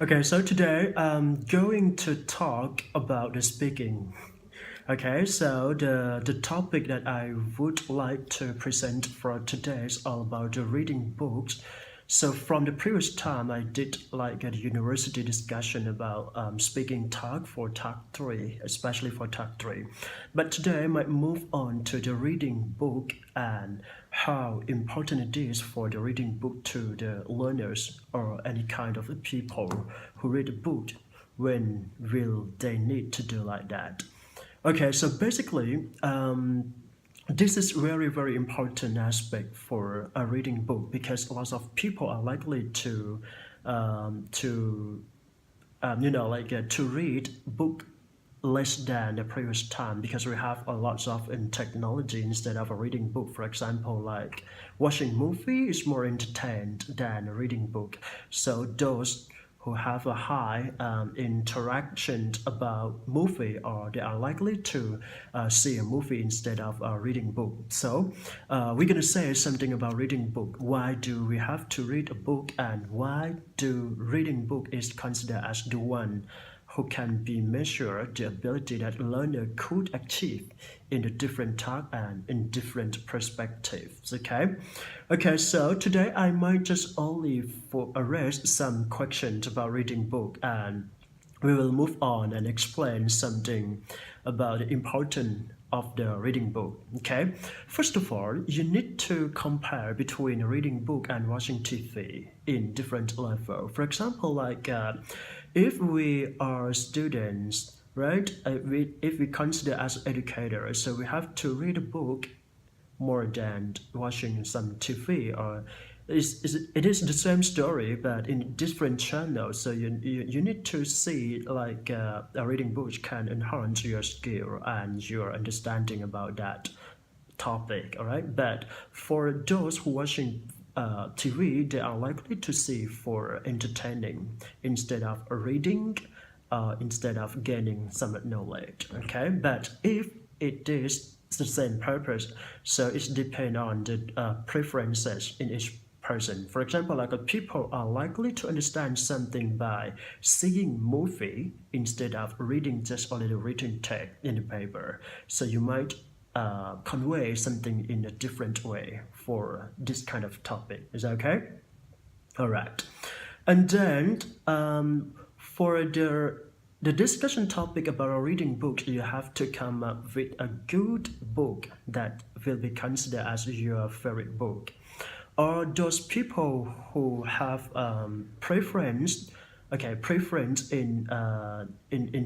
Okay, so today I'm going to talk about the speaking. Okay, so the topic that I would like to present for today is all about the reading books. So from the previous time, I did like a university discussion about speaking talk for talk 3, especially for talk 3. But today I might move on to the reading book and how important it is for the reading book to the learners or any kind of people who read a book. When will they need to do like that? Okay, so basically, this is very important aspect for a reading book because lots of people are likely to to read book less than the previous time because we have a lot of in technology instead of a reading book. For example, like watching movie is more entertained than a reading book. So those who have a high interaction about movie or they are likely to see a movie instead of a reading book. So we're going to say something about reading book. Why do we have to read a book and why do reading book is considered as the one who can be measured the ability that learner could achieve in a different task and in different perspectives. Okay, so today I might just only raise some questions about reading book and we will move on and explain something about the importance of the reading book. Okay, first of all, you need to compare between a reading book and watching TV in different level. For example, like if we are students, right? If we consider as educators, so we have to read a book more than watching some TV or it is the same story but in different channels. So you need to see like a reading book can enhance your skill and your understanding about that topic. All right, but for those who watching TV, they are likely to see for entertaining instead of reading, instead of gaining some knowledge. Okay, but if it is the same purpose, so it depends on the preferences in each person. For example, like people are likely to understand something by seeing movie instead of reading just only the written text in the paper. So you might convey something in a different way for this kind of topic. Is that okay? All right. And then for the discussion topic about a reading book, you have to come up with a good book that will be considered as your favorite book. Or those people who have preference in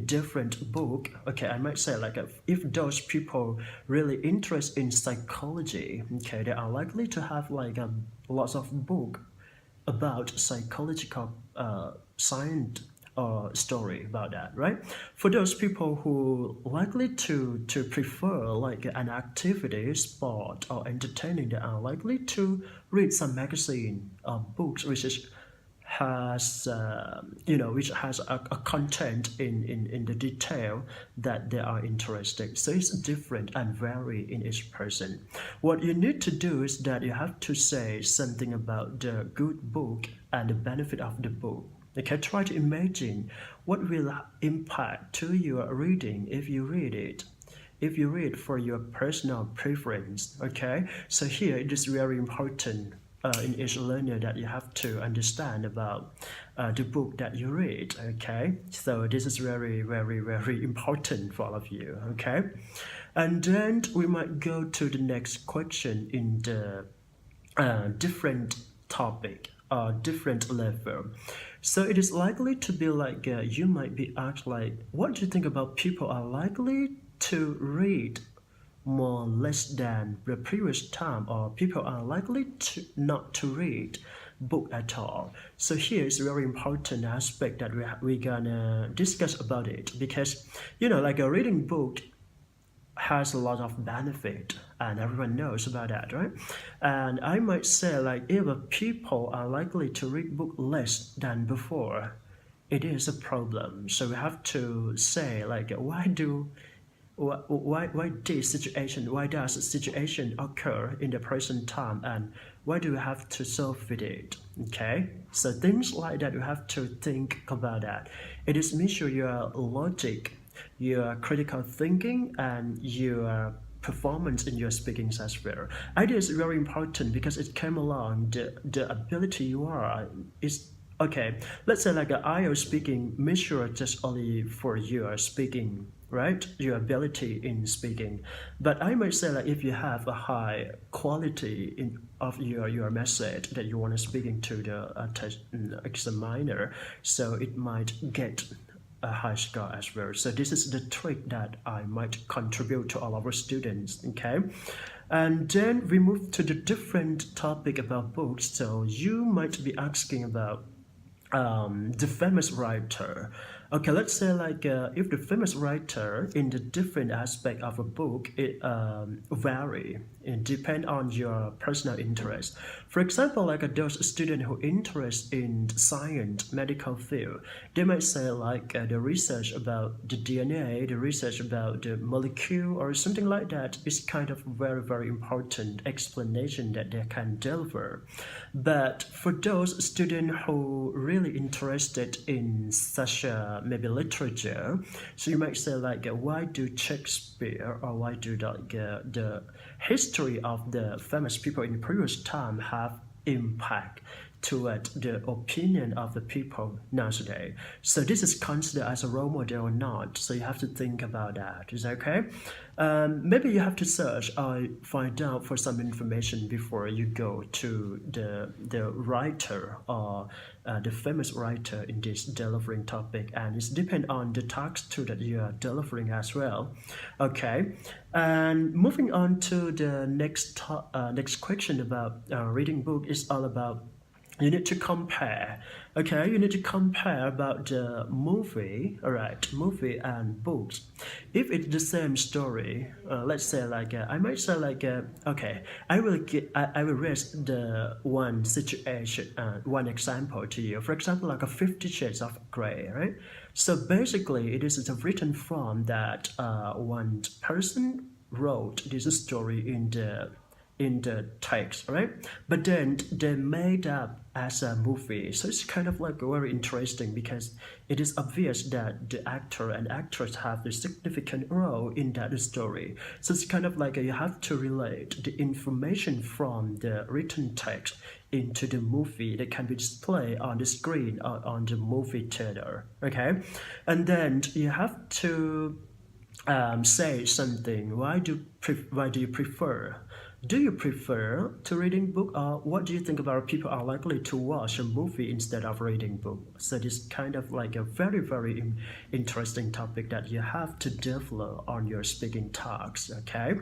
different book. Okay, I might say like if those people really interest in psychology, okay, they are likely to have like lots of book about psychological science or story about that, right? For those people who likely to prefer like an activity, sport or entertaining, they are likely to read some magazine or books which has a content in the detail that they are interested. So it's different and vary in each person. What you need to do is that you have to say something about the good book and the benefit of the book. Okay, try to imagine what will impact to your reading if you read it. If you read for your personal preference, okay? So here it is very important in each learner that you have to understand about the book that you read, okay? So this is very important for all of you, okay? And then we might go to the next question in the different topic or different level. So it is likely to be like you might be asked like, what do you think about people are likely to read more or less than the previous time, or people are likely to not to read book at all. So here is a very important aspect that we're gonna discuss about it because like a reading book has a lot of benefit and everyone knows about that, right? And I might say like if people are likely to read book less than before, it is a problem. So we have to say like why do why this situation, why does a situation occur in the present time, and why do we have to solve with it? Okay, so things like that, you have to think about that. It is measure your logic, your critical thinking, and your performance in your speaking as well. Idea is very important because it came along the ability you are is okay. Let's say like an IELTS speaking measure just only for your speaking, right? Your ability in speaking. But I might say like if you have a high quality in of your message that you want to speaking to the examiner, so it might get a high score as well. So this is the trick that I might contribute to all our students. Okay, and then we move to the different topic about books. So you might be asking about the famous writer. Okay, let's say like if the famous writer in the different aspect of a book, it vary. It depend on your personal interest. For example, like those students who interest in science, medical field, they might say like the research about the DNA, the research about the molecule or something like that is kind of very important explanation that they can deliver. But for those students who really interested in such a maybe literature, so you might say like why do Shakespeare or why do the history of the famous people in the previous time have impact toward the opinion of the people nowadays. So this is considered as a role model or not. So you have to think about that. Is that okay? Maybe you have to search or find out for some information before you go to the writer or the famous writer in this delivering topic, and it's depend on the task too that you are delivering as well. Okay, and moving on to the next question about reading book is all about you need to compare. Okay, you need to compare about the movie, all right, movie and books. If it's the same story, let's say like I might say like okay, I will raise the one situation, one example to you. For example, like a 50 Shades of Grey, right? So basically, it is a written form that one person wrote this story in the text, right? But then they made up as a movie. So it's kind of like very interesting because it is obvious that the actor and actress have a significant role in that story. So it's kind of like you have to relate the information from the written text into the movie that can be displayed on the screen or on the movie theater. Okay, and then you have to say something. Why do you prefer? Do you prefer to reading book, or what do you think about people are likely to watch a movie instead of reading book? So this kind of like a very interesting topic that you have to develop on your speaking talks. Okay,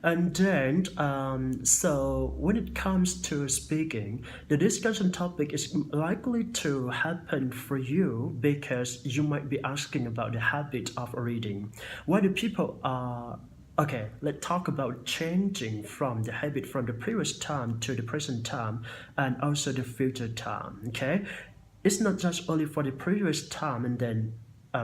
and then so when it comes to speaking, the discussion topic is likely to happen for you because you might be asking about the habit of reading. Why do people are Okay, let's talk about changing from the habit from the previous time to the present time and also the future time. Okay, it's not just only for the previous time and then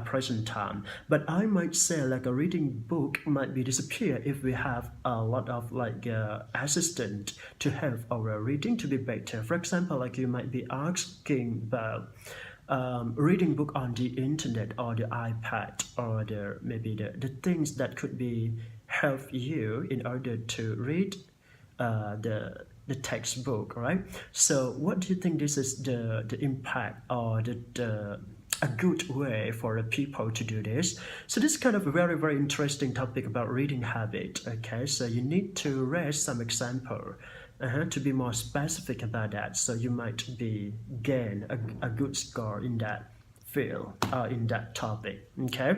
present time, but I might say like a reading book might be disappear if we have a lot of like assistant to help our reading to be better. For example, like you might be asking about reading book on the internet or the iPad or maybe the things that could be help you in order to read the textbook, right? So what do you think this is the impact or the a good way for the people to do this? So this is kind of a very interesting topic about reading habit. Okay, so you need to raise some example to be more specific about that, so you might be gain a good score in that field in that topic. Okay,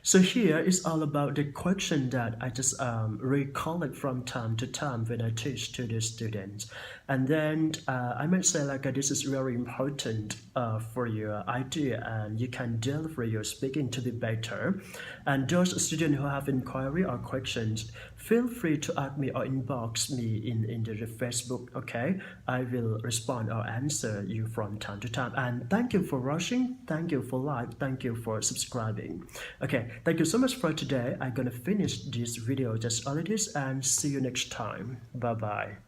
so here is all about the question that I just recollect from time to time when I teach to the students. And then I might say like this is very important for your idea, and you can deliver your speaking to be better. And those students who have inquiry or questions, feel free to add me or inbox me in the Facebook, okay? I will respond or answer you from time to time. And thank you for watching, thank you for like, thank you for subscribing. Okay, thank you so much for today. I'm gonna finish this video just as it is and see you next time. Bye bye.